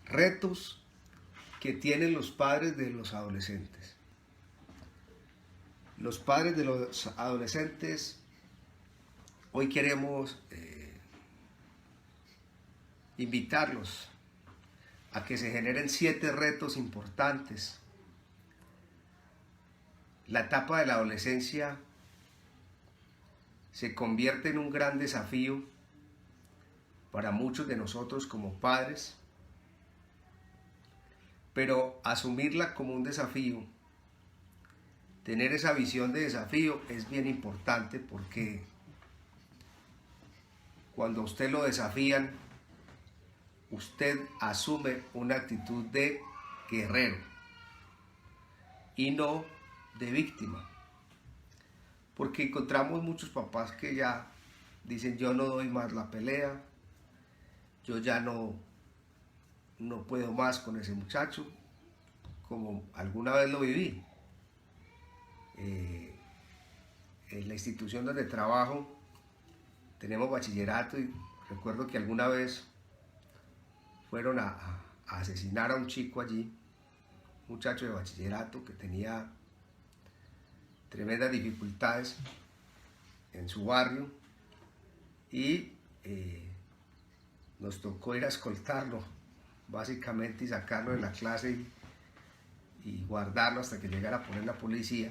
Retos que tienen los padres de los adolescentes. Los padres de los adolescentes, hoy queremos invitarlos a que se generen 7 retos importantes. La etapa de la adolescencia se convierte en un gran desafío para muchos de nosotros como padres, pero asumirla como un desafío, tener esa visión de desafío es bien importante, porque cuando a usted lo desafían, usted asume una actitud de guerrero y no de víctima, porque encontramos muchos papás que ya dicen: yo no doy más la pelea, yo ya no puedo más con ese muchacho, como alguna vez lo viví. En la institución donde trabajo tenemos bachillerato, y recuerdo que alguna vez fueron a asesinar a un chico allí, un muchacho de bachillerato que tenía tremendas dificultades en su barrio, y nos tocó ir a escoltarlo básicamente y sacarlo de la clase y guardarlo hasta que llegara a poner la policía.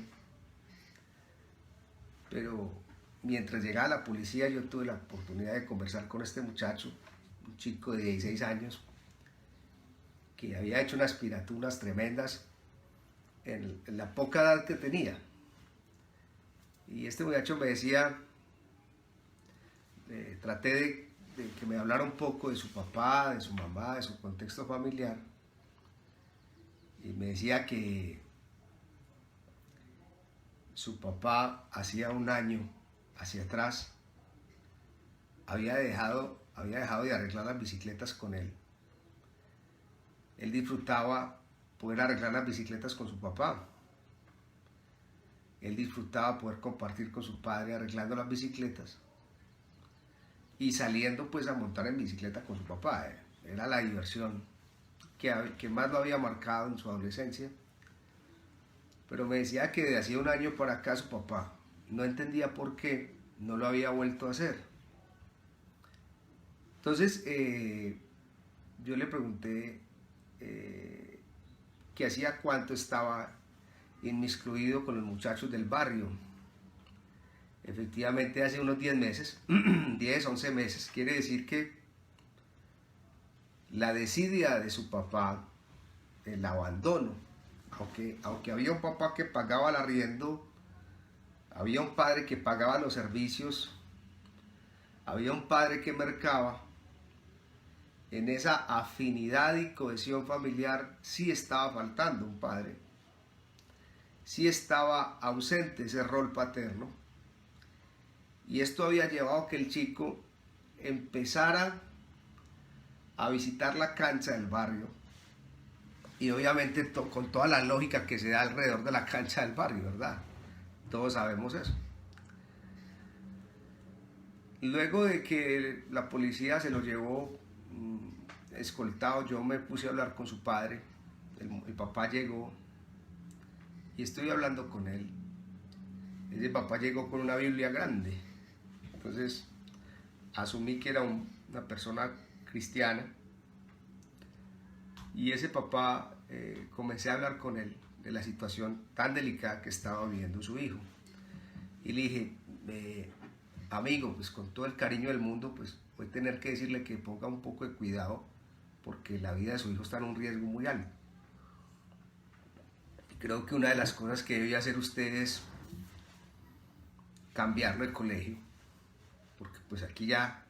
Pero mientras llegaba la policía, yo tuve la oportunidad de conversar con este muchacho, un chico de 16 años, que había hecho unas piratunas tremendas en la poca edad que tenía. Y este muchacho me decía, traté de que me hablara un poco de su papá, de su mamá, de su contexto familiar, y me decía que su papá hacía un año hacia atrás había dejado de arreglar las bicicletas con él. Él disfrutaba poder arreglar las bicicletas con su papá. Él disfrutaba poder compartir con su padre arreglando las bicicletas y saliendo pues a montar en bicicleta con su papá. Era la diversión que más lo había marcado en su adolescencia. Pero me decía que de hacía un año para acá su papá no entendía por qué no lo había vuelto a hacer. Entonces yo le pregunté que hacía cuánto estaba inmiscuido con los muchachos del barrio. Efectivamente hace unos 10 meses, 10, 11 meses, quiere decir que la desidia de su papá, el abandono, aunque había un papá que pagaba el arriendo, había un padre que pagaba los servicios, había un padre que mercaba, en esa afinidad y cohesión familiar sí estaba faltando un padre, sí estaba ausente ese rol paterno, y esto había llevado a que el chico empezara a visitar la cancha del barrio, y obviamente con toda la lógica que se da alrededor de la cancha del barrio, ¿verdad? Todos sabemos eso. Luego de que la policía se lo llevó escoltado, yo me puse a hablar con su padre. El papá llegó y estoy hablando con él. Ese papá llegó con una Biblia grande, entonces asumí que era una persona cristiana, y ese papá comencé a hablar con él de la situación tan delicada que estaba viviendo su hijo, y le dije: amigo, pues con todo el cariño del mundo, pues voy a tener que decirle que ponga un poco de cuidado, porque la vida de su hijo está en un riesgo muy alto. Creo que una de las cosas que debe hacer usted es cambiarlo de colegio, porque pues aquí ya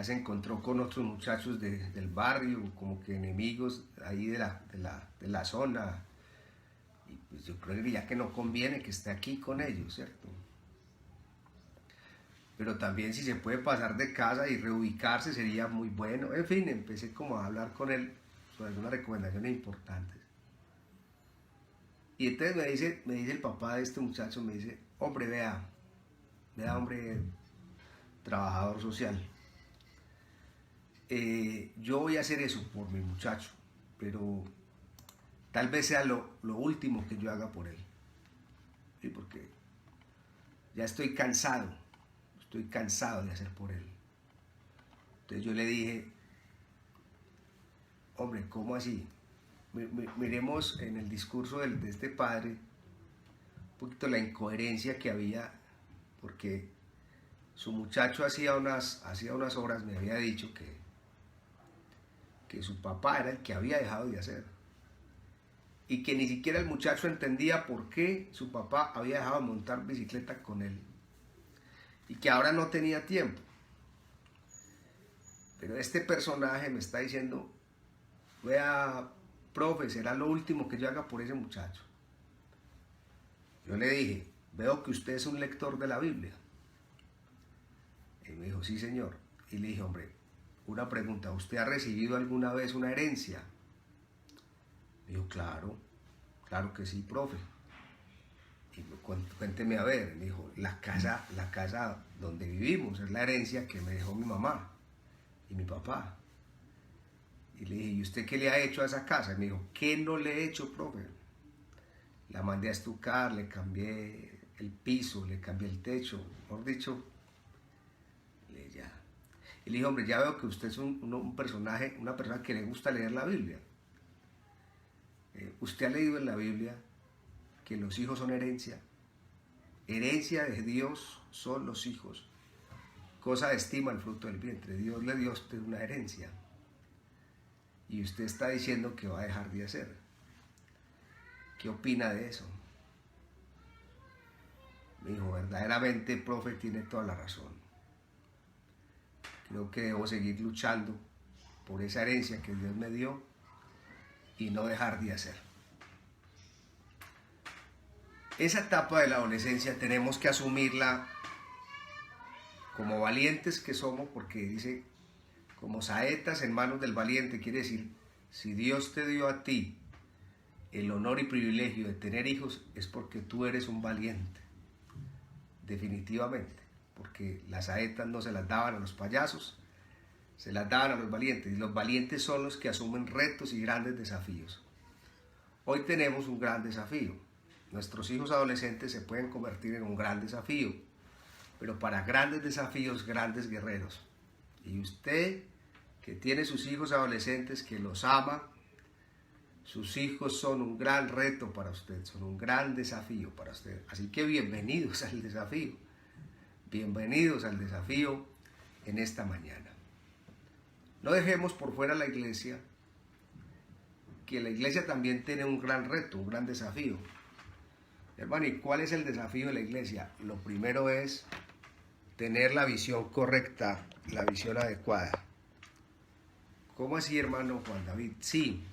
se encontró con otros muchachos del barrio, como que enemigos ahí de la zona, y pues yo creo que ya que no conviene que esté aquí con ellos, ¿cierto? Pero también si se puede pasar de casa y reubicarse sería muy bueno. En fin, empecé como a hablar con él sobre algunas recomendaciones importantes. Y entonces me dice el papá de este muchacho, me dice: hombre, vea hombre, trabajador social, yo voy a hacer eso por mi muchacho, pero tal vez sea lo último que yo haga por él. ¿Sí? Porque ya estoy cansado de hacer por él. Entonces yo le dije, hombre, ¿cómo así? Miremos en el discurso de este padre un poquito la incoherencia que había, porque su muchacho hacía unas horas me había dicho que su papá era el que había dejado de hacer, y que ni siquiera el muchacho entendía por qué su papá había dejado de montar bicicleta con él, y que ahora no tenía tiempo. Pero este personaje me está diciendo, vea, profe, será lo último que yo haga por ese muchacho. Yo le dije, veo que usted es un lector de la Biblia. Y me dijo, sí, señor. Y le dije, hombre, una pregunta, ¿usted ha recibido alguna vez una herencia? Me dijo, claro que sí, profe. Y cuénteme a ver. Me dijo, la casa donde vivimos es la herencia que me dejó mi mamá y mi papá. Y le dije, ¿y usted qué le ha hecho a esa casa? Y me dijo, ¿qué no le he hecho, profe? La mandé a estucar, le cambié el piso, le cambié el techo, mejor dicho, ya. Y le dije, hombre, ya veo que usted es un personaje, una persona que le gusta leer la Biblia. ¿Usted ha leído en la Biblia que los hijos son herencia? Herencia de Dios son los hijos. Cosa de estima el fruto del vientre. Dios le dio a usted una herencia. Y usted está diciendo que va a dejar de hacer. ¿Qué opina de eso? Me dijo, verdaderamente, profe, tiene toda la razón. Creo que debo seguir luchando por esa herencia que Dios me dio y no dejar de hacer. Esa etapa de la adolescencia tenemos que asumirla como valientes que somos, porque dice, como saetas en manos del valiente, quiere decir, si Dios te dio a ti el honor y privilegio de tener hijos, es porque tú eres un valiente, definitivamente, porque las saetas no se las daban a los payasos, se las daban a los valientes, y los valientes son los que asumen retos y grandes desafíos. Hoy tenemos un gran desafío. Nuestros hijos adolescentes se pueden convertir en un gran desafío, pero para grandes desafíos, grandes guerreros. Y usted que tiene sus hijos adolescentes, que los ama, sus hijos son un gran reto para usted, son un gran desafío para usted. Así que bienvenidos al desafío. Bienvenidos al desafío en esta mañana. No dejemos por fuera la iglesia, que la iglesia también tiene un gran reto, un gran desafío. Hermano, ¿y cuál es el desafío de la iglesia? Lo primero es tener la visión correcta, la visión adecuada. ¿Cómo así, hermano Juan David? Sí,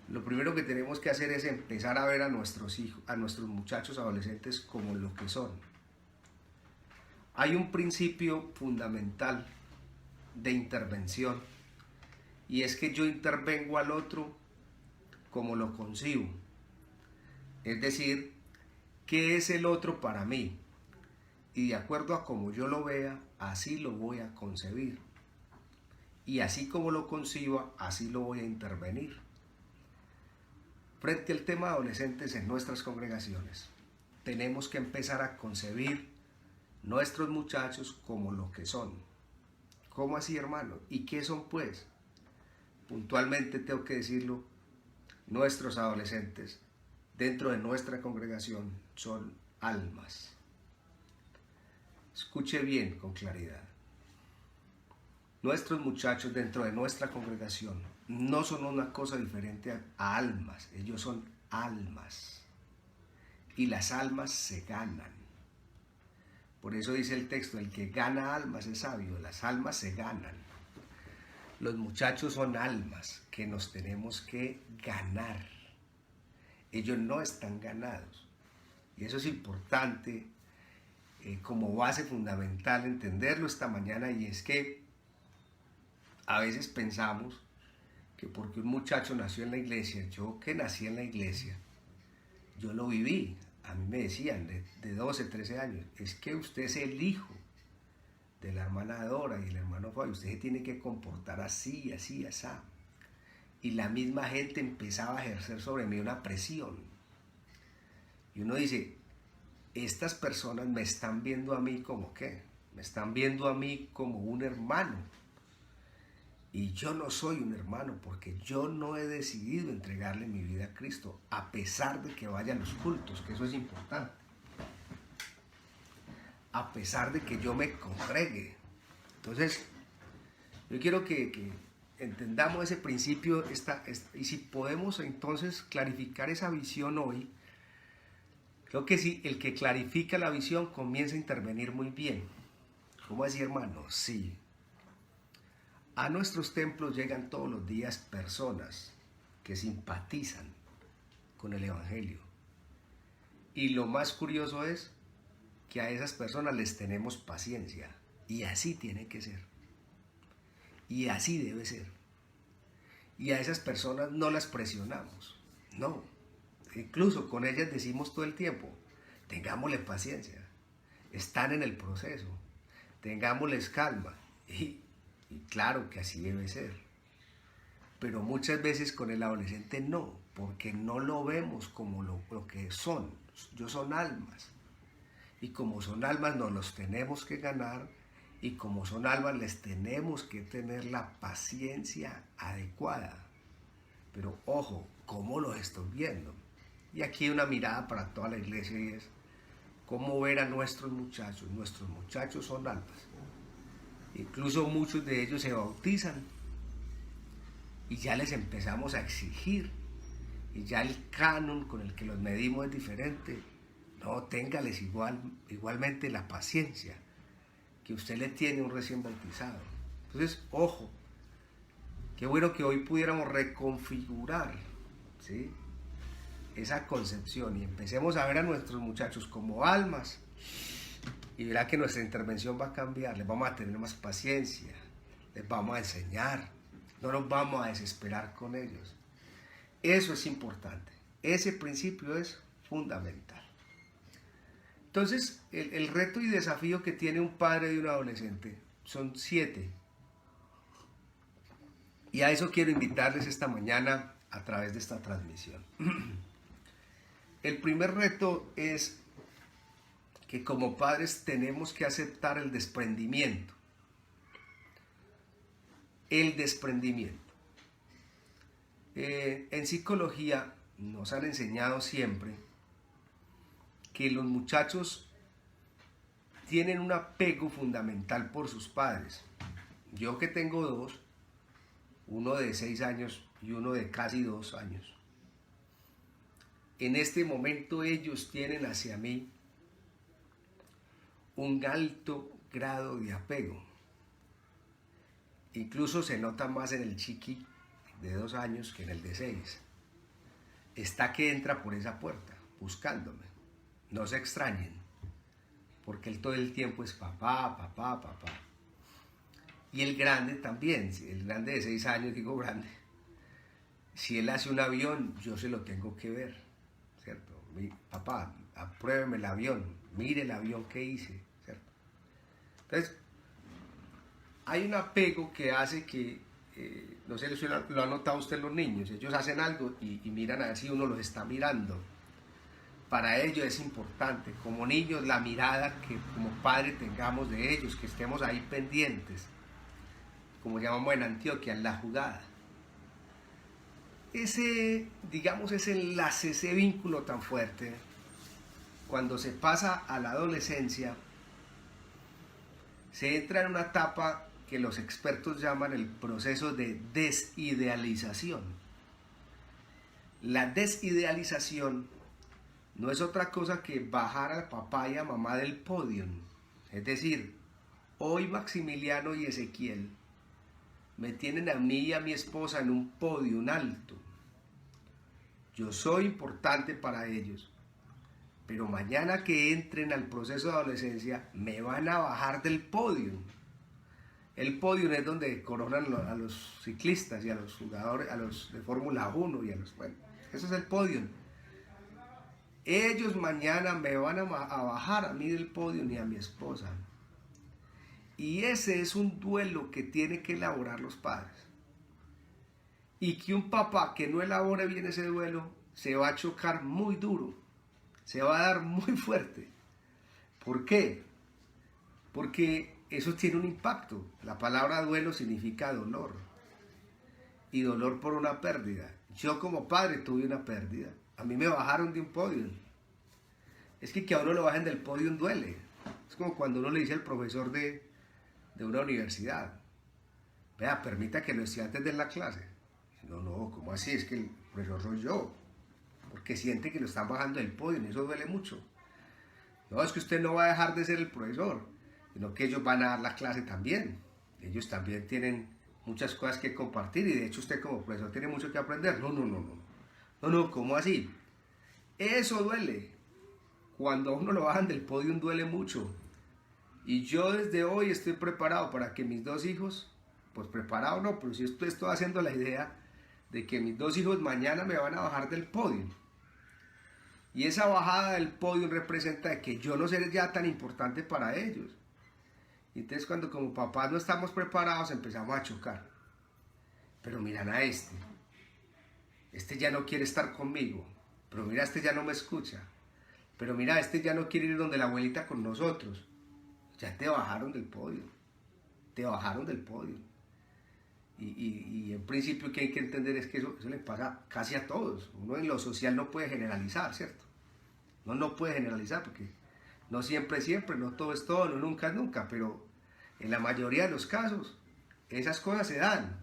lo primero que tenemos que hacer es empezar a ver a nuestros hijos, a nuestros muchachos adolescentes como lo que son. Hay un principio fundamental de intervención, y es que yo intervengo al otro como lo concibo. Es decir, ¿qué es el otro para mí? Y de acuerdo a como yo lo vea, así lo voy a concebir. Y así como lo conciba, así lo voy a intervenir. Frente al tema de adolescentes en nuestras congregaciones, tenemos que empezar a concebir nuestros muchachos como lo que son. ¿Cómo así, hermano? ¿Y qué son, pues? Puntualmente tengo que decirlo, nuestros adolescentes dentro de nuestra congregación son almas. Escuche bien con claridad. Nuestros muchachos dentro de nuestra congregación no son una cosa diferente a almas, ellos son almas. Y las almas se ganan. Por eso dice el texto, el que gana almas es sabio, las almas se ganan. Los muchachos son almas que nos tenemos que ganar. Ellos no están ganados. Y eso es importante como base fundamental entenderlo esta mañana, y es que a veces pensamos que porque un muchacho nació en la iglesia, yo que nací en la iglesia, yo lo viví. A mí me decían de 12, 13 años, es que usted es el hijo de la hermana Dora y el hermano Fabio, usted se tiene que comportar así, así, así. Y la misma gente empezaba a ejercer sobre mí una presión. Y uno dice, estas personas me están viendo a mí como ¿qué? Me están viendo a mí como un hermano. Y yo no soy un hermano porque yo no he decidido entregarle mi vida a Cristo, a pesar de que vaya a los cultos, que eso es importante. A pesar de que yo me congregue. Entonces, yo quiero que entendamos ese principio y si podemos entonces clarificar esa visión hoy, creo que sí, el que clarifica la visión comienza a intervenir muy bien. ¿Cómo así, hermano? Sí. A nuestros templos llegan todos los días personas que simpatizan con el Evangelio. Y lo más curioso es que a esas personas les tenemos paciencia. Y así tiene que ser. Y así debe ser. Y a esas personas no las presionamos. No. Incluso con ellas decimos todo el tiempo, tengámosle paciencia. Están en el proceso. Tengámosles calma. Y claro que así debe ser. Pero muchas veces con el adolescente no, porque no lo vemos como lo que son. Ellos son almas. Y como son almas nos los tenemos que ganar. Y como son almas les tenemos que tener la paciencia adecuada. Pero ojo, ¿cómo los estoy viendo? Y aquí hay una mirada para toda la iglesia y es cómo ver a nuestros muchachos. Nuestros muchachos son almas. Incluso muchos de ellos se bautizan y ya les empezamos a exigir. Y ya el canon con el que los medimos es diferente. No, téngales igualmente la paciencia que usted le tiene a un recién bautizado. Entonces, ojo, qué bueno que hoy pudiéramos reconfigurar, ¿sí?, esa concepción y empecemos a ver a nuestros muchachos como almas y verá que nuestra intervención va a cambiar, les vamos a tener más paciencia, les vamos a enseñar, no nos vamos a desesperar con ellos. Eso es importante, ese principio es fundamental. Entonces, el reto y desafío que tiene un padre de un adolescente son 7. Y a eso quiero invitarles esta mañana a través de esta transmisión. El primer reto es que como padres tenemos que aceptar el desprendimiento. El desprendimiento. En psicología nos han enseñado siempre que los muchachos tienen un apego fundamental por sus padres. Yo que tengo 2, uno de 6 años y uno de casi 2 años. En este momento ellos tienen hacia mí un alto grado de apego. Incluso se nota más en el chiqui de 2 años que en el de 6. Está que entra por esa puerta, buscándome. No se extrañen, porque él todo el tiempo es papá, papá, papá. Y el grande también, el grande de 6 años, digo grande. Si él hace un avión, yo se lo tengo que ver, ¿cierto? Papá, apruébeme el avión, mire el avión que hice, ¿cierto? Entonces, hay un apego que hace que, no sé si lo ha notado usted los niños, ellos hacen algo y miran a ver si uno los está mirando. Para ellos es importante, como niños, la mirada que como padre tengamos de ellos, que estemos ahí pendientes, como llamamos en Antioquia, en la jugada. Ese, digamos, ese enlace, ese vínculo tan fuerte, cuando se pasa a la adolescencia, se entra en una etapa que los expertos llaman el proceso de desidealización. La desidealización no es otra cosa que bajar al papá y a mamá del podio. Es decir, hoy Maximiliano y Ezequiel me tienen a mí y a mi esposa en un podio alto. Yo soy importante para ellos, pero mañana que entren al proceso de adolescencia me van a bajar del podio. El podio es donde coronan a los ciclistas y a los jugadores, a los de Fórmula 1 y a los, bueno, eso es el podio. Ellos mañana me van a bajar a mí del podio ni a mi esposa. Y ese es un duelo que tienen que elaborar los padres. Y que un papá que no elabore bien ese duelo se va a chocar muy duro, se va a dar muy fuerte. ¿Por qué? Porque eso tiene un impacto. La palabra duelo significa dolor. Y dolor por una pérdida. Yo como padre tuve una pérdida. A mí me bajaron de un podio. Es que a uno lo bajen del podio duele. Es como cuando uno le dice al profesor de una universidad: vea, permita que los estudiantes den la clase. No, ¿cómo así? Es que el profesor soy yo. Porque siente que lo están bajando del podio y eso duele mucho. No, es que usted no va a dejar de ser el profesor, sino que ellos van a dar la clase también. Ellos también tienen muchas cosas que compartir y de hecho usted como profesor tiene mucho que aprender. No, ¿cómo así? Eso duele. Cuando a uno lo bajan del podio duele mucho. Y yo desde hoy estoy preparado para que mis dos hijos, pues preparado no, pero sí estoy haciendo la idea de que mis dos hijos mañana me van a bajar del podio. Y esa bajada del podio representa que yo no seré ya tan importante para ellos. Y entonces cuando como papás no estamos preparados empezamos a chocar. Pero miran a este ya no quiere estar conmigo, pero mira, este ya no me escucha, pero mira, este ya no quiere ir donde la abuelita con nosotros. Ya te bajaron del podio, te bajaron del podio. Y en principio que hay que entender es que eso le pasa casi a todos. Uno en lo social no puede generalizar, ¿cierto? No puede generalizar porque no siempre, no todo es todo, no nunca es nunca, pero en la mayoría de los casos esas cosas se dan.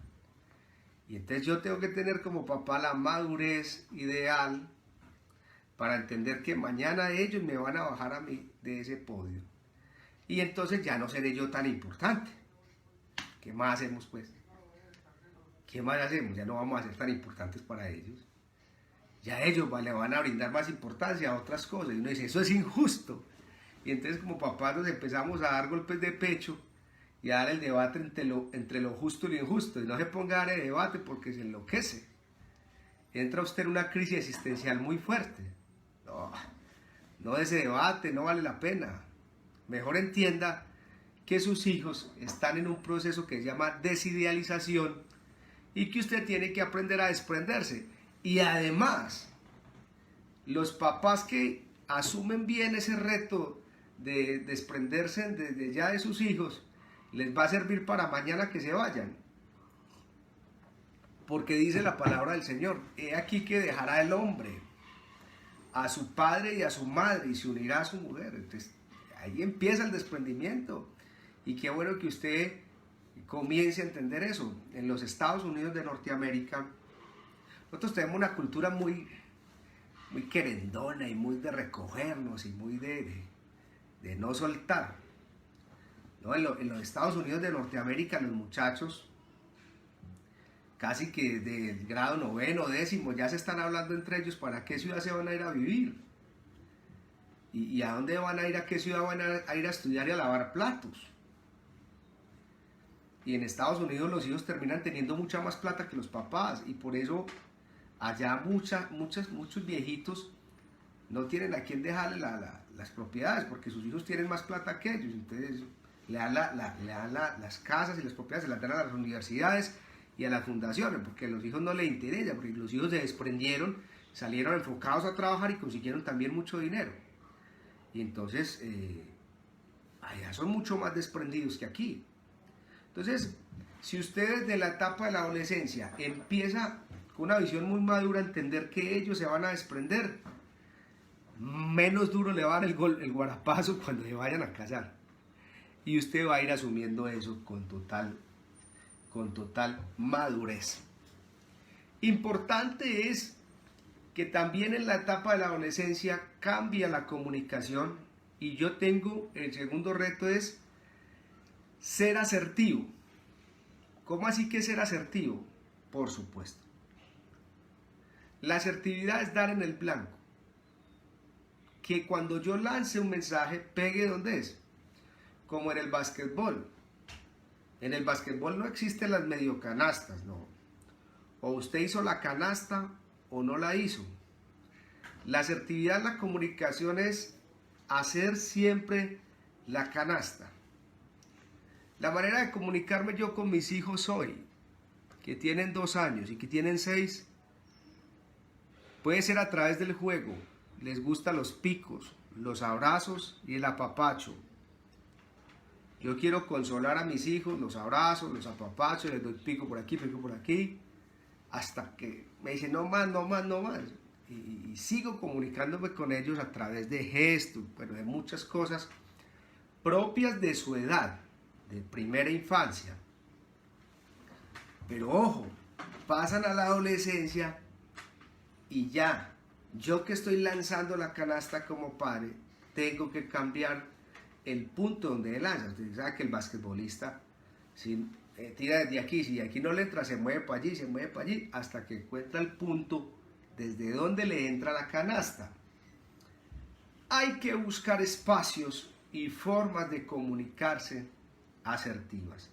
Y entonces yo tengo que tener como papá la madurez ideal para entender que mañana ellos me van a bajar a mí de ese podio. Y entonces ya no seré yo tan importante. ¿Qué más hacemos pues? ¿Qué más hacemos? Ya no vamos a ser tan importantes para ellos. Ya ellos le van a brindar más importancia a otras cosas. Y uno dice, eso es injusto. Y entonces como papás nos empezamos a dar golpes de pecho y a dar el debate entre lo justo y lo injusto. Y no se ponga a dar el debate porque se enloquece. Entra usted en una crisis existencial muy fuerte. No ese debate, no vale la pena. Mejor entienda que sus hijos están en un proceso que se llama desidealización y que usted tiene que aprender a desprenderse. Y además, los papás que asumen bien ese reto de desprenderse desde ya de sus hijos, les va a servir para mañana que se vayan. Porque dice la palabra del Señor: he aquí que dejará el hombre a su padre y a su madre y se unirá a su mujer. Entonces, ahí empieza el desprendimiento. Y qué bueno que usted comience a entender eso. En los Estados Unidos de Norteamérica, nosotros tenemos una cultura muy querendona y muy de recogernos y muy de no soltar. ¿No? En los Estados Unidos de Norteamérica, los muchachos, casi que del grado 9º, 10º, ya se están hablando entre ellos para qué ciudad se van a ir a vivir. ¿Y a dónde van a ir? ¿A qué ciudad van a ir a estudiar y a lavar platos? Y en Estados Unidos los hijos terminan teniendo mucha más plata que los papás. Y por eso allá muchos viejitos no tienen a quién dejarle las propiedades, porque sus hijos tienen más plata que ellos. Entonces le dan las casas y las propiedades, se las dan a las universidades y a las fundaciones, porque a los hijos no les interesa, porque los hijos se desprendieron, salieron enfocados a trabajar y consiguieron también mucho dinero. Y entonces allá son mucho más desprendidos que aquí. Entonces, si usted desde la etapa de la adolescencia empieza con una visión muy madura a entender que ellos se van a desprender, menos duro le va a dar el guarapazo cuando se vayan a casar. Y usted va a ir asumiendo eso con total madurez. Importante es que también en la etapa de la adolescencia cambia la comunicación, y yo tengo, el segundo reto es ser asertivo. ¿Cómo así que ser asertivo? Por supuesto. La asertividad es dar en el blanco. Que cuando yo lance un mensaje, pegue donde es. Como en el básquetbol. En el básquetbol no existen las mediocanastas, no. O usted hizo la canasta o no la hizo. La asertividad en la comunicación es hacer siempre la canasta. La manera de comunicarme yo con mis hijos hoy, que tienen 2 años y que tienen 6, puede ser a través del juego. Les gustan los picos, los abrazos y el apapacho. Yo quiero consolar a mis hijos, los abrazo, los apapacho, les doy pico por aquí, hasta que me dicen no más, no más, no más. Y sigo comunicándome con ellos a través de gestos, bueno, de muchas cosas propias de su edad, de primera infancia. Pero ojo, pasan a la adolescencia y ya, yo que estoy lanzando la canasta como padre, tengo que cambiar el punto donde él lanza. Usted sabe que el basquetbolista tira desde aquí, si aquí no le entra, se mueve para allí, hasta que encuentra el punto desde donde le entra la canasta. Hay que buscar espacios y formas de comunicarse asertivas.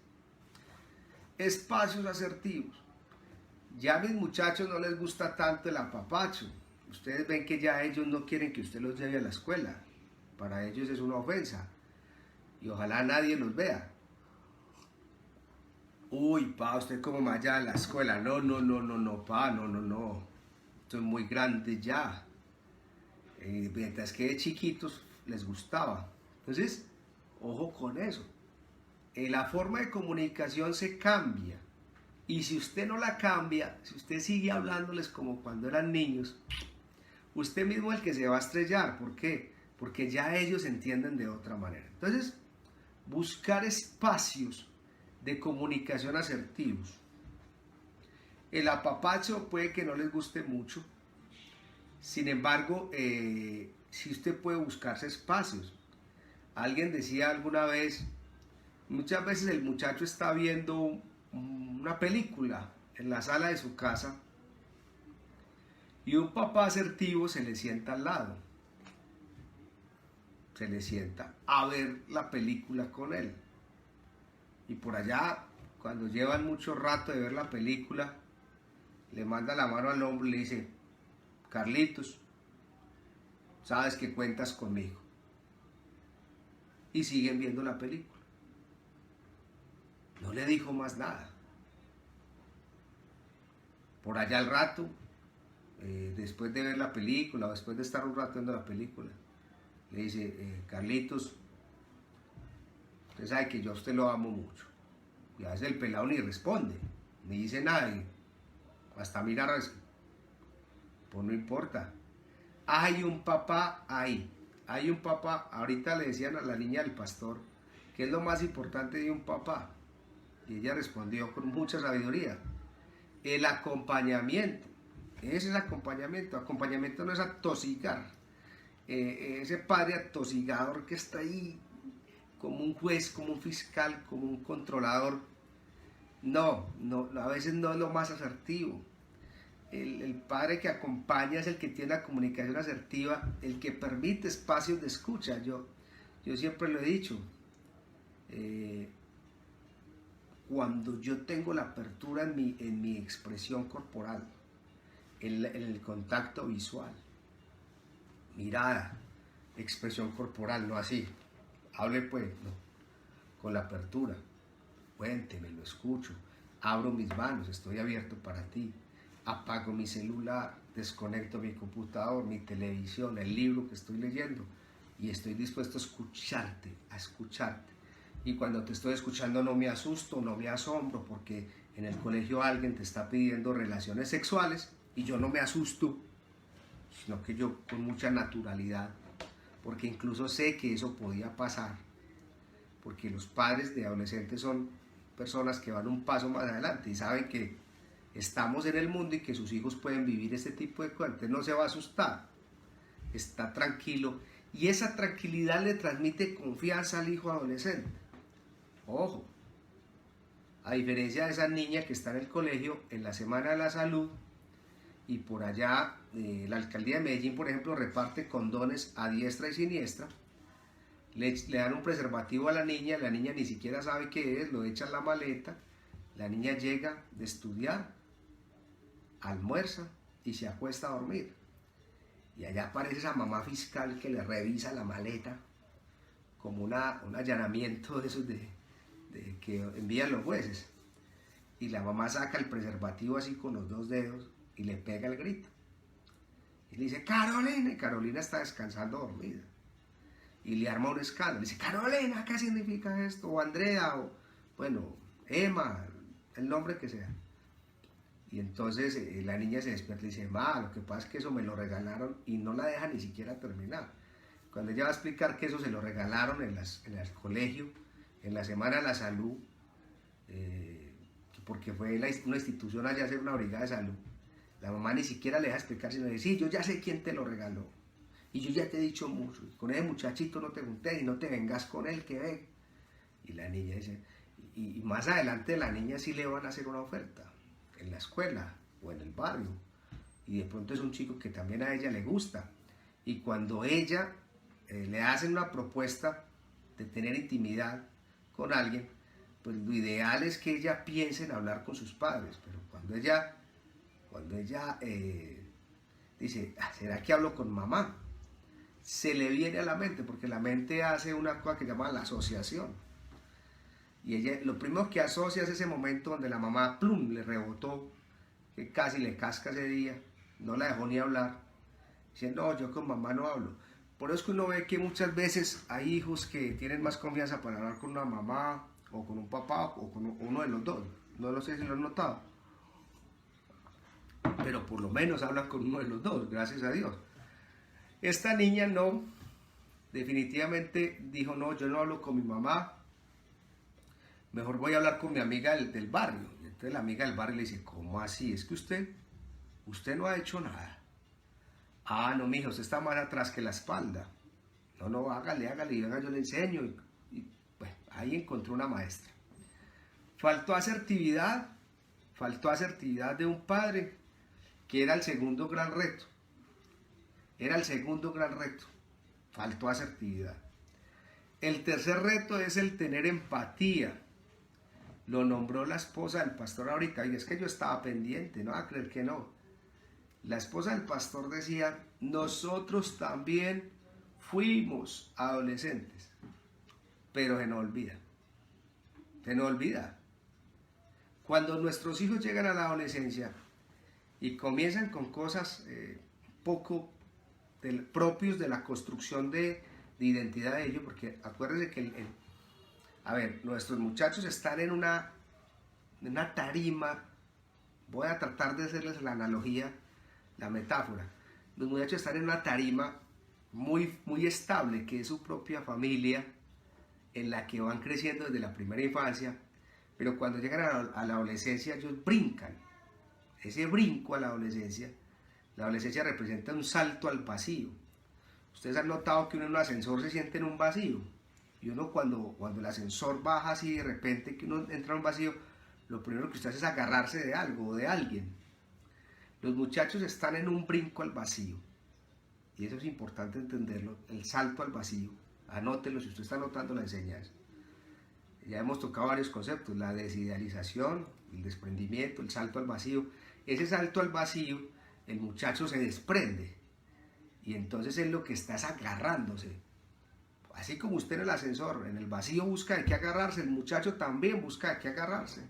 Espacios asertivos. Ya a mis muchachos no les gusta tanto el apapacho. Ustedes ven que ya ellos no quieren que usted los lleve a la escuela. Para ellos es una ofensa. Y ojalá nadie los vea. Uy, pa, usted como me vaya a la escuela. No, pa, no. Estoy muy grande ya. Mientras que de chiquitos les gustaba. Entonces, ojo con eso. La forma de comunicación se cambia. Y si usted no la cambia, si usted sigue hablándoles como cuando eran niños, usted mismo es el que se va a estrellar. ¿Por qué? Porque ya ellos entienden de otra manera. Entonces, buscar espacios de comunicación asertivos. El apapacho puede que no les guste mucho. Sin embargo, si usted puede buscarse espacios. Alguien decía alguna vez, muchas veces el muchacho está viendo una película en la sala de su casa y un papá asertivo se le sienta al lado. Se le sienta a ver la película con él. Y por allá, cuando llevan mucho rato de ver la película, le manda la mano al hombro y le dice, Carlitos, sabes que cuentas conmigo. Y siguen viendo la película. No le dijo más nada. Por allá al rato, después de ver la película, o después de estar un rato viendo la película, le dice, Carlitos, usted sabe que yo a usted lo amo mucho. Y a veces el pelado ni responde, ni dice nada, y hasta mira, pues no importa. Hay un papá ahí, hay un papá. Ahorita le decían a la niña del pastor, ¿qué es lo más importante de un papá? Y ella respondió con mucha sabiduría, el acompañamiento. Ese es el acompañamiento. Acompañamiento no es atosigar. Ese padre atosigador que está ahí como un juez, como un fiscal, como un controlador. No, a veces no es lo más asertivo. El padre que acompaña es el que tiene la comunicación asertiva, el que permite espacios de escucha. Yo siempre lo he dicho. Cuando yo tengo la apertura en mi expresión corporal, en el contacto visual, mirada, expresión corporal, no así, hable pues, no, con la apertura, cuénteme, lo escucho, abro mis manos, estoy abierto para ti, apago mi celular, desconecto mi computador, mi televisión, el libro que estoy leyendo y estoy dispuesto a escucharte. Y cuando te estoy escuchando no me asusto, no me asombro, porque en el colegio alguien te está pidiendo relaciones sexuales y yo no me asusto, sino que yo con mucha naturalidad, porque incluso sé que eso podía pasar, porque los padres de adolescentes son personas que van un paso más adelante y saben que estamos en el mundo y que sus hijos pueden vivir este tipo de cosas. Entonces no se va a asustar, está tranquilo y esa tranquilidad le transmite confianza al hijo adolescente. Ojo, a diferencia de esa niña que está en el colegio en la Semana de la Salud y por allá la alcaldía de Medellín, por ejemplo, reparte condones a diestra y siniestra, le dan un preservativo a la niña ni siquiera sabe qué es, lo echa en la maleta, la niña llega de estudiar, almuerza y se acuesta a dormir. Y allá aparece esa mamá fiscal que le revisa la maleta como un allanamiento de esos de que envían los jueces. Y la mamá saca el preservativo así con los 2 dedos y le pega el grito. Y le dice, Carolina, y Carolina está descansando dormida. Y le arma un escándalo. Le dice, Carolina, ¿qué significa esto? O Andrea, o bueno, Emma, el nombre que sea. Y entonces la niña se despierta y dice, ma, lo que pasa es que eso me lo regalaron, y no la deja ni siquiera terminar. Cuando ella va a explicar que eso se lo regalaron en el colegio, en la Semana de la Salud, porque fue una institución allá a hacer una brigada de salud, la mamá ni siquiera le deja explicar, sino dice, sí, yo ya sé quién te lo regaló, y yo ya te he dicho mucho, con ese muchachito no te juntes y no te vengas con él, que ve. Y la niña dice, y más adelante la niña sí le van a hacer una oferta, en la escuela o en el barrio, y de pronto es un chico que también a ella le gusta, y cuando ella le hacen una propuesta de tener intimidad con alguien, pues lo ideal es que ella piense en hablar con sus padres, pero cuando ella dice, ¿será que hablo con mamá? Se le viene a la mente, porque la mente hace una cosa que se llama la asociación. Y ella lo primero que asocia es ese momento donde la mamá, plum, le rebotó, que casi le casca ese día, no la dejó ni hablar. Dice, no, yo con mamá no hablo. Por eso es que uno ve que muchas veces hay hijos que tienen más confianza para hablar con una mamá, o con un papá, o con uno de los dos. No lo sé si lo han notado. Pero por lo menos hablan con uno de los dos, gracias a Dios. Esta niña no, definitivamente dijo, no, yo no hablo con mi mamá, mejor voy a hablar con mi amiga del barrio. Y entonces la amiga del barrio le dice, ¿cómo así? Es que usted no ha hecho nada. Ah, no, mijo, usted está más atrás que la espalda. No, hágale, y venga, yo le enseño. Y bueno, ahí encontró una maestra. Faltó asertividad de un padre, que era el segundo gran reto. Faltó asertividad. El tercer reto es el tener empatía. Lo nombró la esposa del pastor ahorita, y es que yo estaba pendiente, no va a creer que no. La esposa del pastor decía, nosotros también fuimos adolescentes, pero se nos olvida. Cuando nuestros hijos llegan a la adolescencia y comienzan con cosas poco propios de la construcción de identidad de ellos, porque acuérdense que nuestros muchachos están en una tarima. Voy a tratar de hacerles la analogía, la metáfora. Los muchachos están en una tarima muy, muy estable, que es su propia familia, en la que van creciendo desde la primera infancia, pero cuando llegan a la adolescencia ellos brincan. Ese brinco a la adolescencia representa un salto al vacío. Ustedes han notado que uno en un ascensor se siente en un vacío, y uno cuando el ascensor baja así de repente, que uno entra en un vacío, lo primero que usted hace es agarrarse de algo o de alguien. Los muchachos están en un brinco al vacío, y eso es importante entenderlo, el salto al vacío. Anótelo si usted está anotando la enseñanza. Ya hemos tocado varios conceptos, la desidealización, el desprendimiento, el salto al vacío. Ese salto al vacío, el muchacho se desprende, y entonces es lo que está agarrándose. Así como usted en el ascensor, en el vacío busca de qué agarrarse, el muchacho también busca de qué agarrarse.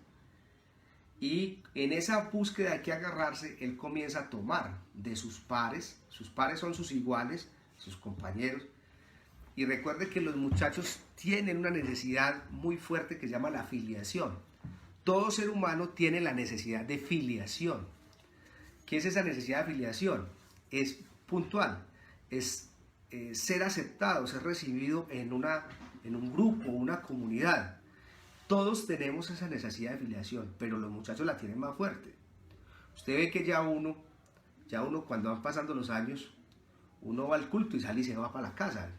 Y en esa búsqueda de qué agarrarse, él comienza a tomar de sus pares son sus iguales, sus compañeros. Y recuerde que los muchachos tienen una necesidad muy fuerte que se llama la filiación. Todo ser humano tiene la necesidad de filiación. ¿Qué es esa necesidad de filiación? Es puntual, es ser aceptado, ser recibido en un grupo, una comunidad. Todos tenemos esa necesidad de filiación, pero los muchachos la tienen más fuerte. Usted ve que ya uno cuando van pasando los años, uno va al culto y sale y se va para la casa.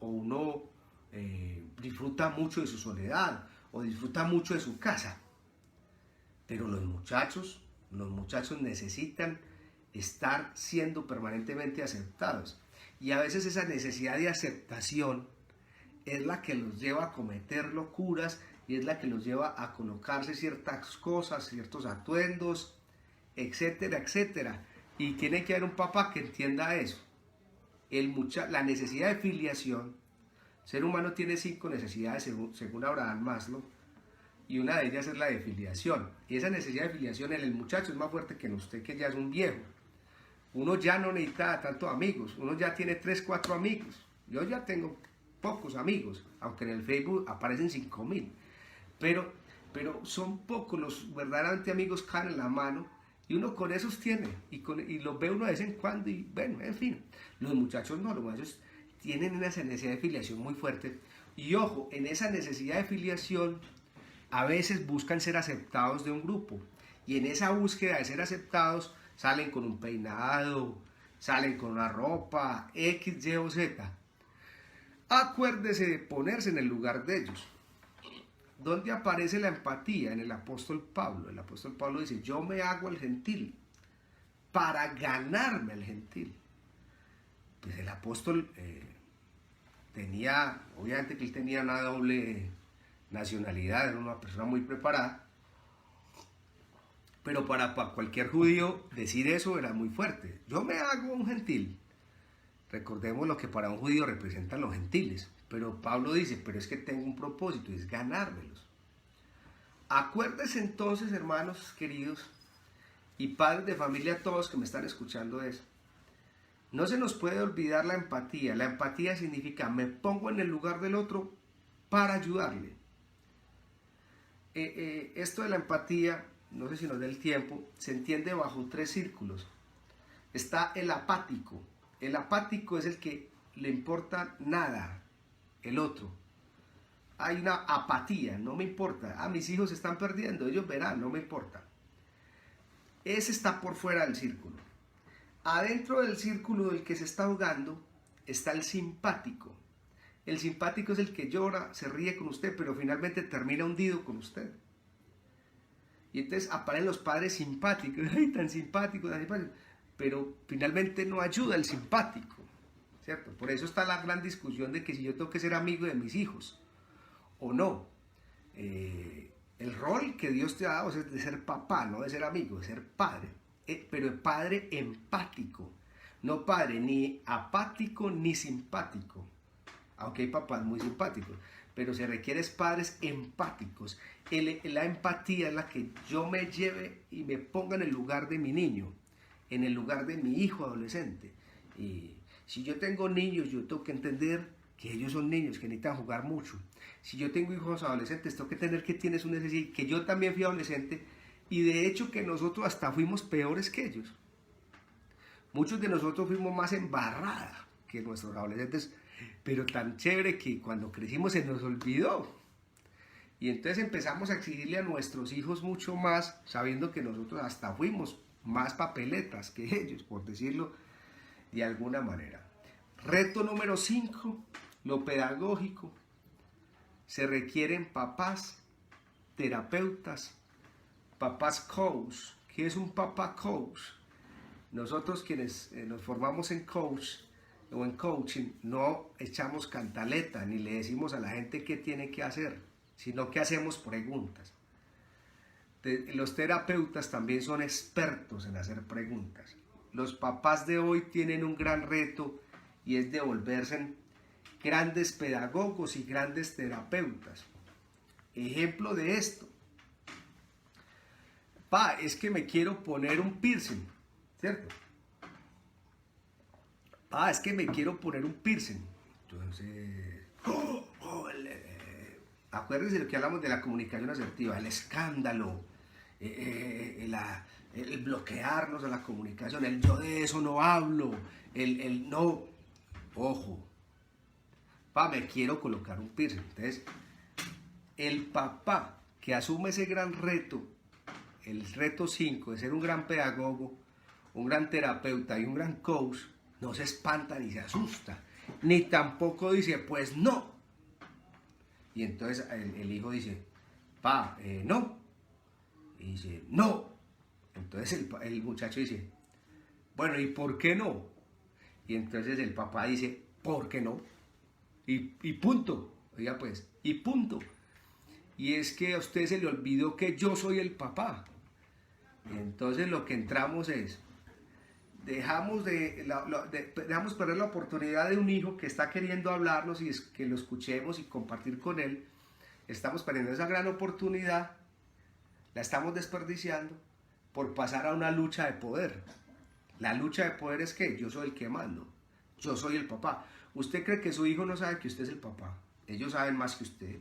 O uno disfruta mucho de su soledad, o disfruta mucho de su casa. Pero los muchachos necesitan estar siendo permanentemente aceptados. Y a veces esa necesidad de aceptación es la que los lleva a cometer locuras, y es la que los lleva a colocarse ciertas cosas, ciertos atuendos, etcétera, etcétera. Y tiene que haber un papá que entienda eso. La necesidad de filiación. El ser humano tiene 5 necesidades según Abraham Maslow. y una de ellas es la de filiación. Y esa necesidad de filiación en el muchacho es más fuerte que en usted, que ya es un viejo. Uno ya no necesita tantos amigos, uno ya tiene 3, 4 amigos. Yo ya tengo pocos amigos, aunque en el Facebook aparecen 5.000. Pero son pocos los verdaderamente amigos que dan en la mano, y uno con esos tiene, y los ve uno de vez en cuando, y bueno, en fin. Los muchachos no, los muchachos tienen una necesidad de filiación muy fuerte. Y ojo, en esa necesidad de filiación, a veces buscan ser aceptados de un grupo, y en esa búsqueda de ser aceptados salen con un peinado, salen con una ropa X, Y o Z. Acuérdese de ponerse en el lugar de ellos. ¿Dónde aparece la empatía? En el apóstol Pablo. El apóstol Pablo dice: yo me hago el gentil para ganarme al gentil. Pues el apóstol tenía, obviamente que él tenía una doble nacionalidad, era una persona muy preparada, pero para cualquier judío decir eso era muy fuerte. Yo me hago un gentil. Recordemos lo que para un judío representan los gentiles, pero Pablo dice: pero es que tengo un propósito, es ganármelos. Acuérdense entonces, hermanos queridos y padres de familia, todos que me están escuchando eso, no se nos puede olvidar la empatía. La empatía significa: me pongo en el lugar del otro para ayudarle. Esto de la empatía, no sé si nos dé el tiempo, se entiende bajo 3 círculos. Está el apático. El apático es el que le importa nada el otro. Hay una apatía, no me importa. Mis hijos se están perdiendo, ellos verán, no me importa. Ese está por fuera del círculo. Adentro del círculo del que se está ahogando está el simpático. El simpático es el que llora, se ríe con usted, pero finalmente termina hundido con usted. Y entonces aparecen los padres simpáticos, ¡ay, tan simpáticos, tan simpáticos! Pero finalmente no ayuda el simpático, ¿cierto? Por eso está la gran discusión de que si yo tengo que ser amigo de mis hijos o no. El rol que Dios te ha dado es de ser papá, no de ser amigo, de ser padre. Pero el padre empático, no padre ni apático ni simpático, aunque hay papás muy simpáticos, pero se requieren padres empáticos. La empatía es la que yo me lleve y me ponga en el lugar de mi niño, en el lugar de mi hijo adolescente. Y si yo tengo niños, yo tengo que entender que ellos son niños, que necesitan jugar mucho. Si yo tengo hijos adolescentes, tengo que entender que tienes una necesidad, que yo también fui adolescente, y de hecho que nosotros hasta fuimos peores que ellos. Muchos de nosotros fuimos más embarrada que nuestros adolescentes, pero tan chévere que cuando crecimos se nos olvidó. Y entonces empezamos a exigirle a nuestros hijos mucho más, sabiendo que nosotros hasta fuimos más papeletas que ellos, por decirlo de alguna manera. Reto número 5, lo pedagógico. Se requieren papás, terapeutas, papás coach. ¿Qué es un papá coach? Nosotros quienes nos formamos en coach o en coaching no echamos cantaleta ni le decimos a la gente qué tiene que hacer, sino que hacemos preguntas. Los terapeutas también son expertos en hacer preguntas. Los papás de hoy tienen un gran reto y es de volverse grandes pedagogos y grandes terapeutas. Ejemplo de esto: es que me quiero poner un piercing, ¿cierto? Es que me quiero poner un piercing. Entonces, acuérdense de lo que hablamos de la comunicación asertiva, el escándalo, el bloquearnos a la comunicación, el yo de eso no hablo, el no, ojo, me quiero colocar un piercing. Entonces, el papá que asume ese gran reto, el reto 5 de ser un gran pedagogo, un gran terapeuta y un gran coach, no se espanta ni se asusta, ni tampoco dice, pues no. Y entonces el hijo dice, no. Y dice, no. Entonces el muchacho dice, bueno, ¿y por qué no? Y entonces el papá dice, ¿por qué no? Y punto. Oiga pues, y punto. Y es que a usted se le olvidó que yo soy el papá. Y entonces lo que entramos es, dejamos perder la oportunidad de un hijo que está queriendo hablarnos y que lo escuchemos y compartir con él, estamos perdiendo esa gran oportunidad, la estamos desperdiciando por pasar a una lucha de poder. La lucha de poder es que yo soy el que mando, yo soy el papá. ¿Usted cree que su hijo no sabe que usted es el papá? Ellos saben más que usted.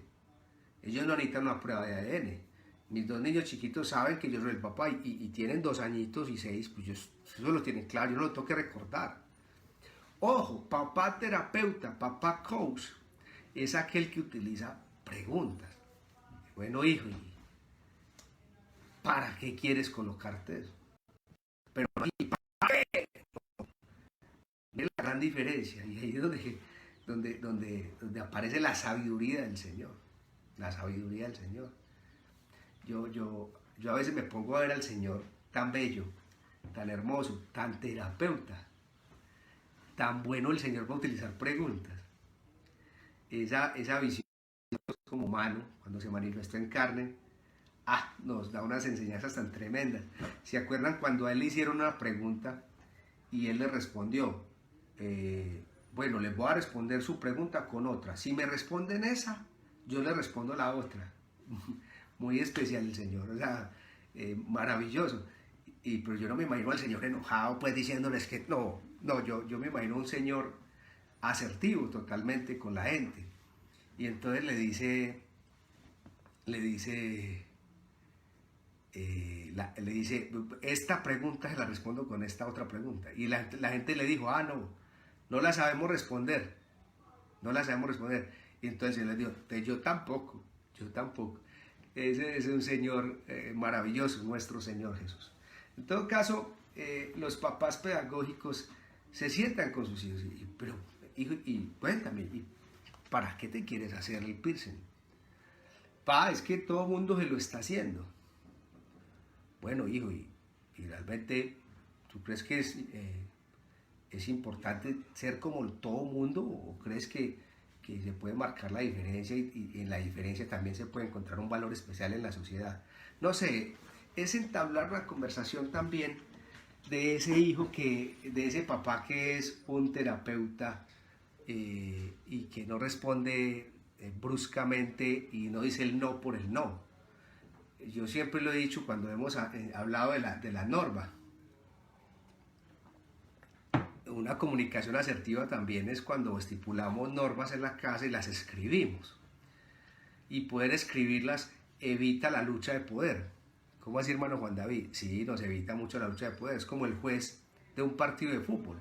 Ellos no necesitan una prueba de ADN. Mis dos niños chiquitos saben que yo soy el papá y tienen 2 añitos y 6, pues eso lo tienen claro, yo no lo tengo que recordar. Ojo, papá terapeuta, papá coach, es aquel que utiliza preguntas. Bueno, hijo, ¿para qué quieres colocarte eso? Pero ¿para qué? Es la gran diferencia, y ahí es donde aparece la sabiduría del Señor. La sabiduría del Señor. Yo a veces me pongo a ver al Señor tan bello, tan hermoso, tan terapeuta, tan bueno el Señor para utilizar preguntas. Esa visión como humano, cuando se manifiesta en carne, nos da unas enseñanzas tan tremendas. ¿Se acuerdan cuando a él le hicieron una pregunta y él le respondió? Bueno, les voy a responder su pregunta con otra. Si me responden esa, yo le respondo la otra. Muy especial el Señor, o sea, maravilloso. Pero yo no me imagino al Señor enojado, pues diciéndoles que no, yo me imagino un Señor asertivo totalmente con la gente. Y entonces le dice, esta pregunta se la respondo con esta otra pregunta. Y la gente le dijo, no la sabemos responder, no la sabemos responder. Y entonces él les dijo, yo tampoco. Ese es un Señor maravilloso, nuestro Señor Jesús. En todo caso, los papás pedagógicos se sientan con sus hijos, pero hijo, cuéntame, ¿para qué te quieres hacer el piercing? Pa, es que todo el mundo se lo está haciendo. Bueno, hijo, y realmente, ¿tú crees que es importante ser como todo mundo o crees que se puede marcar la diferencia y en la diferencia también se puede encontrar un valor especial en la sociedad? No sé, es entablar una conversación también de ese hijo, de ese papá que es un terapeuta y que no responde bruscamente y no dice el no por el no. Yo siempre lo he dicho cuando hemos hablado de la norma. Una comunicación asertiva también es cuando estipulamos normas en la casa y las escribimos. Y poder escribirlas evita la lucha de poder. ¿Cómo así, hermano Juan David? Sí, nos evita mucho la lucha de poder. Es como el juez de un partido de fútbol.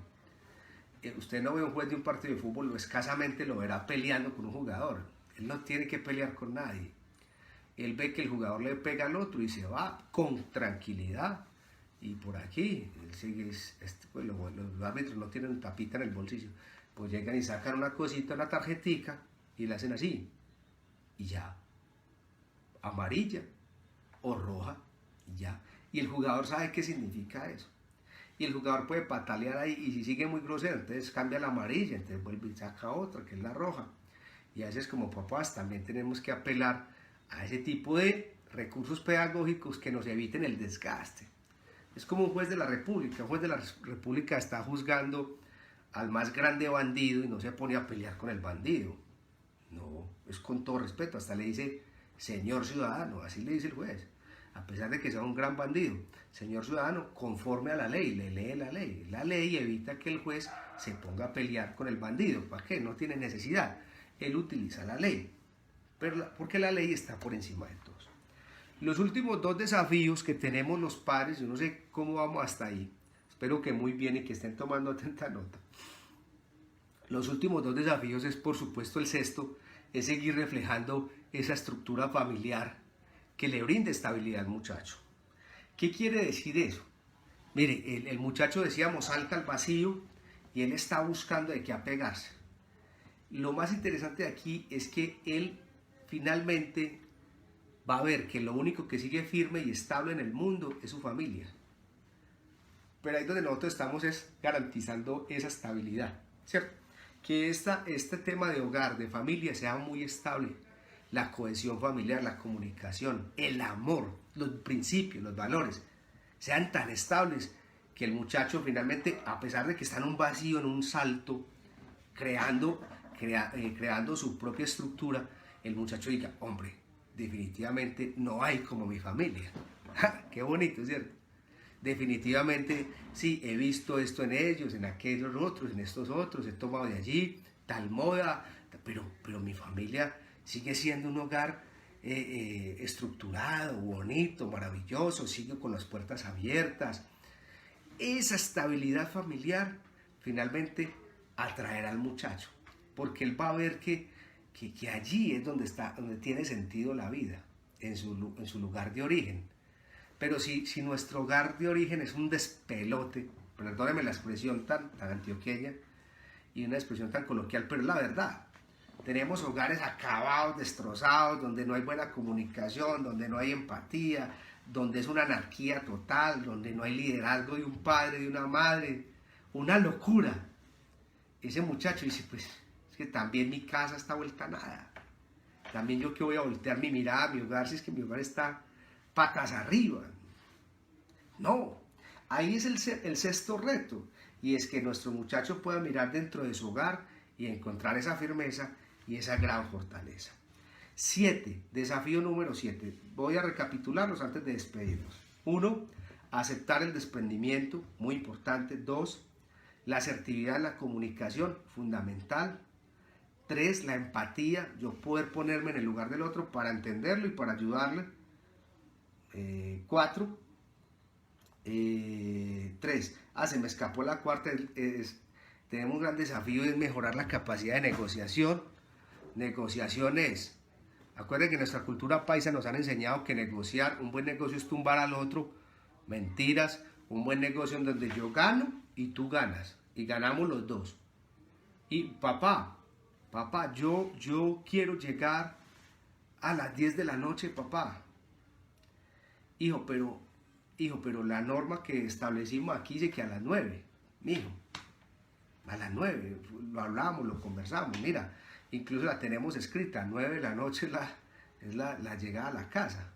Usted no ve un juez de un partido de fútbol, escasamente lo verá peleando con un jugador. Él no tiene que pelear con nadie. Él ve que el jugador le pega al otro y se va con tranquilidad. Y por aquí, pues los árbitros no tienen tapita en el bolsillo, pues llegan y sacan una cosita, una tarjetica, y la hacen así, y ya, amarilla o roja, y ya. Y el jugador sabe qué significa eso. Y el jugador puede patalear ahí, y si sigue muy grosero, entonces cambia la amarilla, entonces vuelve y saca otra, que es la roja. Y a veces como papás también tenemos que apelar a ese tipo de recursos pedagógicos que nos eviten el desgaste. Es como un juez de la República. Un juez de la República está juzgando al más grande bandido y no se pone a pelear con el bandido. No, es con todo respeto. Hasta le dice, señor ciudadano, así le dice el juez. A pesar de que sea un gran bandido, señor ciudadano, conforme a la ley, le lee la ley. La ley evita que el juez se ponga a pelear con el bandido. ¿Para qué? No tiene necesidad. Él utiliza la ley, porque la ley está por encima de todos. Los últimos 2 desafíos que tenemos los padres, yo no sé cómo vamos hasta ahí, espero que muy bien y que estén tomando atenta nota. Los últimos 2 desafíos es, por supuesto, el sexto, es seguir reflejando esa estructura familiar que le brinde estabilidad al muchacho. ¿Qué quiere decir eso? Mire, el muchacho, decíamos, salta al vacío y él está buscando de qué apegarse. Lo más interesante de aquí es que él finalmente va a ver que lo único que sigue firme y estable en el mundo es su familia. Pero ahí donde nosotros estamos es garantizando esa estabilidad, ¿cierto? Que este tema de hogar, de familia, sea muy estable. La cohesión familiar, la comunicación, el amor, los principios, los valores, sean tan estables que el muchacho finalmente, a pesar de que está en un vacío, en un salto, creando su propia estructura, el muchacho diga, hombre, definitivamente no hay como mi familia. ¡Ja! Qué bonito, ¿cierto? Definitivamente, sí, he visto esto en ellos, en aquellos otros, en estos otros, he tomado de allí, tal moda, pero mi familia sigue siendo un hogar estructurado, bonito, maravilloso, sigue con las puertas abiertas. Esa estabilidad familiar finalmente atraerá al muchacho, porque él va a ver que allí es donde está, donde tiene sentido la vida, en su lugar de origen. Pero si nuestro hogar de origen es un despelote, perdóneme la expresión tan antioqueña y una expresión tan coloquial, pero es la verdad. Tenemos hogares acabados, destrozados, donde no hay buena comunicación, donde no hay empatía, donde es una anarquía total, donde no hay liderazgo de un padre, de una madre, una locura. Ese muchacho dice, pues, es que también mi casa está vuelta a nada. También yo que voy a voltear mi mirada a mi hogar, si es que mi hogar está patas arriba. No, ahí es el sexto reto, y es que nuestro muchacho pueda mirar dentro de su hogar y encontrar esa firmeza y esa gran fortaleza. 7, desafío número 7. Voy a recapitularlos antes de despedirnos. 1, aceptar el desprendimiento, muy importante. 2, la asertividad en la comunicación, fundamental. 3, la empatía, yo poder ponerme en el lugar del otro para entenderlo y para ayudarle. 4, 3, se me escapó la cuarta, tenemos un gran desafío, es mejorar la capacidad de negociación. Negociación es, acuérdense que en nuestra cultura paisa nos han enseñado que negociar, un buen negocio es tumbar al otro, mentiras, un buen negocio en donde yo gano y tú ganas, y ganamos los dos. Y papá, yo quiero llegar a las 10 de la noche, papá. Hijo, pero la norma que establecimos aquí dice que a las 9, mijo, a las 9, lo hablamos, lo conversamos, mira, incluso la tenemos escrita, 9 de la noche es la llegada a la casa.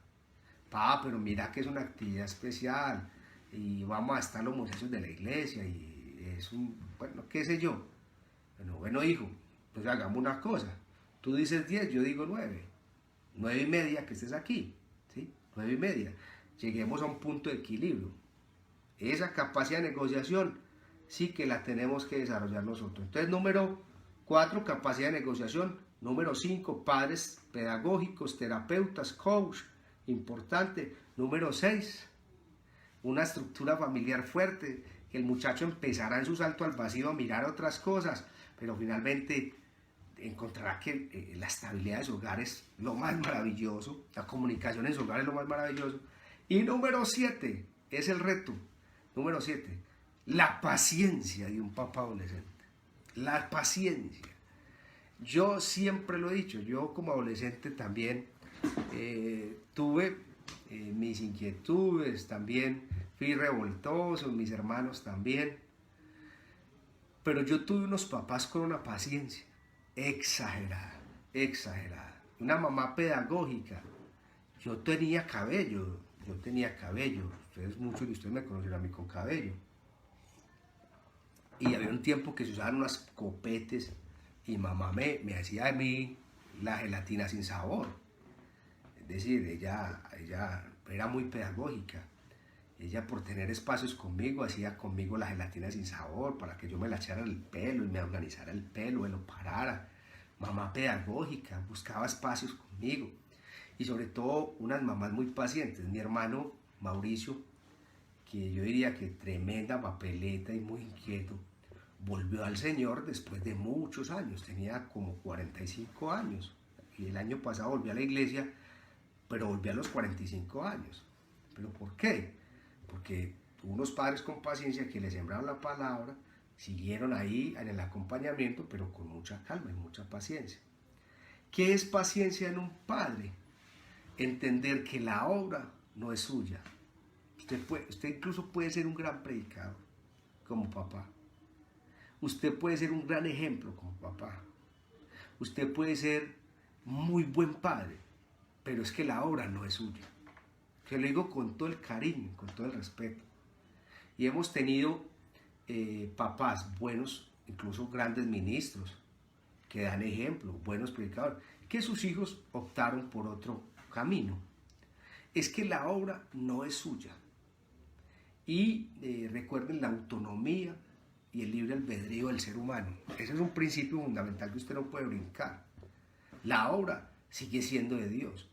Pero mira que es una actividad especial y vamos a estar los muchachos de la iglesia y es bueno, qué sé yo. Bueno, hijo, pues hagamos una cosa, tú dices 10, yo digo 9, 9:30 que estés aquí, ¿sí? 9:30. Lleguemos a un punto de equilibrio. Esa capacidad de negociación sí que la tenemos que desarrollar nosotros. Entonces, número 4, capacidad de negociación. Número 5, padres pedagógicos, terapeutas, coach, importante. Número 6, una estructura familiar fuerte, que el muchacho empezará en su salto al vacío a mirar otras cosas, pero finalmente encontrará que la estabilidad de su hogar es lo más maravilloso, la comunicación en su hogar es lo más maravilloso. Y número 7, es el reto. Número 7, la paciencia de un papá adolescente. La paciencia. Yo siempre lo he dicho, yo como adolescente también tuve mis inquietudes, también fui revoltoso, mis hermanos también. Pero yo tuve unos papás con una paciencia exagerada, exagerada. Una mamá pedagógica. Yo tenía cabello. Muchos de ustedes me conocieron a mí con cabello. Y había un tiempo que se usaban unas copetes y mamá me hacía a mí la gelatina sin sabor. Es decir, ella era muy pedagógica. Ella, por tener espacios conmigo, hacía conmigo la gelatina sin sabor para que yo me la echara el pelo y me organizara el pelo, me lo parara. Mamá pedagógica, buscaba espacios conmigo. Y sobre todo unas mamás muy pacientes. Mi hermano Mauricio, que yo diría que tremenda papeleta y muy inquieto, volvió al Señor después de muchos años, tenía como 45 años. Y el año pasado volvió a la iglesia, pero volvió a los 45 años. ¿Pero por qué? Porque tuvo unos padres con paciencia que le sembraron la palabra, siguieron ahí en el acompañamiento, pero con mucha calma y mucha paciencia. ¿Qué es paciencia en un padre? Entender que la obra no es suya. Usted incluso puede ser un gran predicador como papá. Usted puede ser un gran ejemplo como papá. Usted puede ser muy buen padre, pero es que la obra no es suya. Que lo digo con todo el cariño, con todo el respeto. Y hemos tenido papás buenos, incluso grandes ministros, que dan ejemplo, buenos predicadores, que sus hijos optaron por otro camino. Es que la obra no es suya. Y recuerden la autonomía y el libre albedrío del ser humano. Ese es un principio fundamental que usted no puede brincar. La obra sigue siendo de Dios.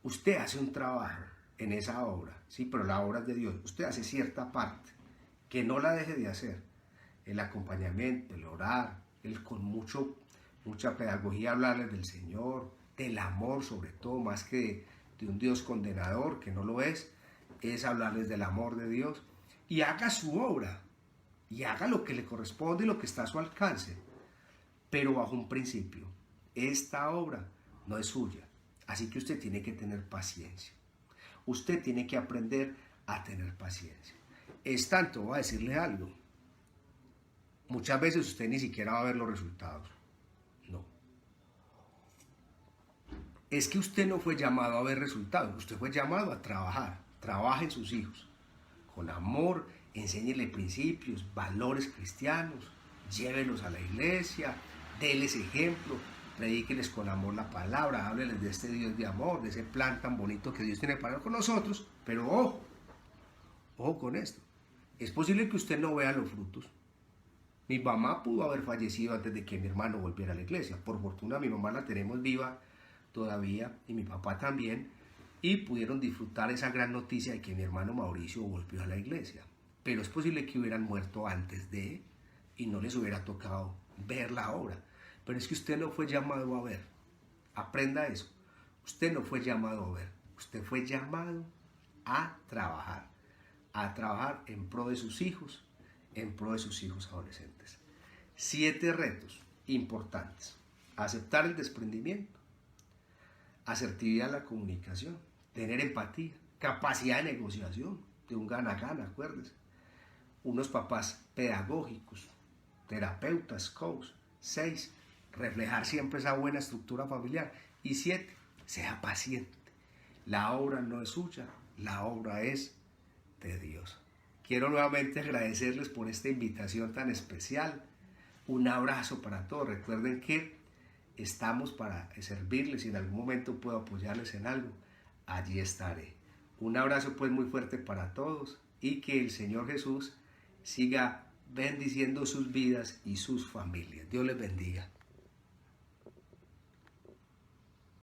Usted hace un trabajo en esa obra, sí, pero la obra es de Dios. Usted hace cierta parte, que no la deje de hacer. El acompañamiento, el orar, el con mucha pedagogía hablarles del Señor, del amor sobre todo, más que de un Dios condenador, que no lo es hablarles del amor de Dios. Y haga su obra, y haga lo que le corresponde y lo que está a su alcance, pero bajo un principio. Esta obra no es suya, así que usted tiene que tener paciencia. Usted tiene que aprender a tener paciencia. Es tanto, voy a decirle algo, muchas veces usted ni siquiera va a ver los resultados. No. Es que usted no fue llamado a ver resultados, usted fue llamado a trabajar. Trabaje en sus hijos, con amor, enséñele principios, valores cristianos, llévelos a la iglesia, déles ejemplo, predíqueles con amor la palabra, hábleles de este Dios de amor, de ese plan tan bonito que Dios tiene para con nosotros, pero ojo con esto, es posible que usted no vea los frutos. Mi mamá pudo haber fallecido antes de que mi hermano volviera a la iglesia, por fortuna mi mamá la tenemos viva todavía y mi papá también, y pudieron disfrutar esa gran noticia de que mi hermano Mauricio volvió a la iglesia, pero es posible que hubieran muerto antes de y no les hubiera tocado ver la obra. Pero es que usted no fue llamado a ver. Aprenda eso. Usted no fue llamado a ver. Usted fue llamado a trabajar en pro de sus hijos, en pro de sus hijos adolescentes. 7 retos importantes. Aceptar el desprendimiento, asertividad en la comunicación, tener empatía, capacidad de negociación, de un gana-gana, acuérdese. Unos papás pedagógicos, terapeutas, coach. 6, reflejar siempre esa buena estructura familiar. Y 7, sea paciente. La obra no es suya, la obra es de Dios. Quiero nuevamente agradecerles por esta invitación tan especial. Un abrazo para todos. Recuerden que estamos para servirles. Si en algún momento puedo apoyarles en algo, allí estaré. Un abrazo pues muy fuerte para todos y que el Señor Jesús siga bendiciendo sus vidas y sus familias. Dios les bendiga.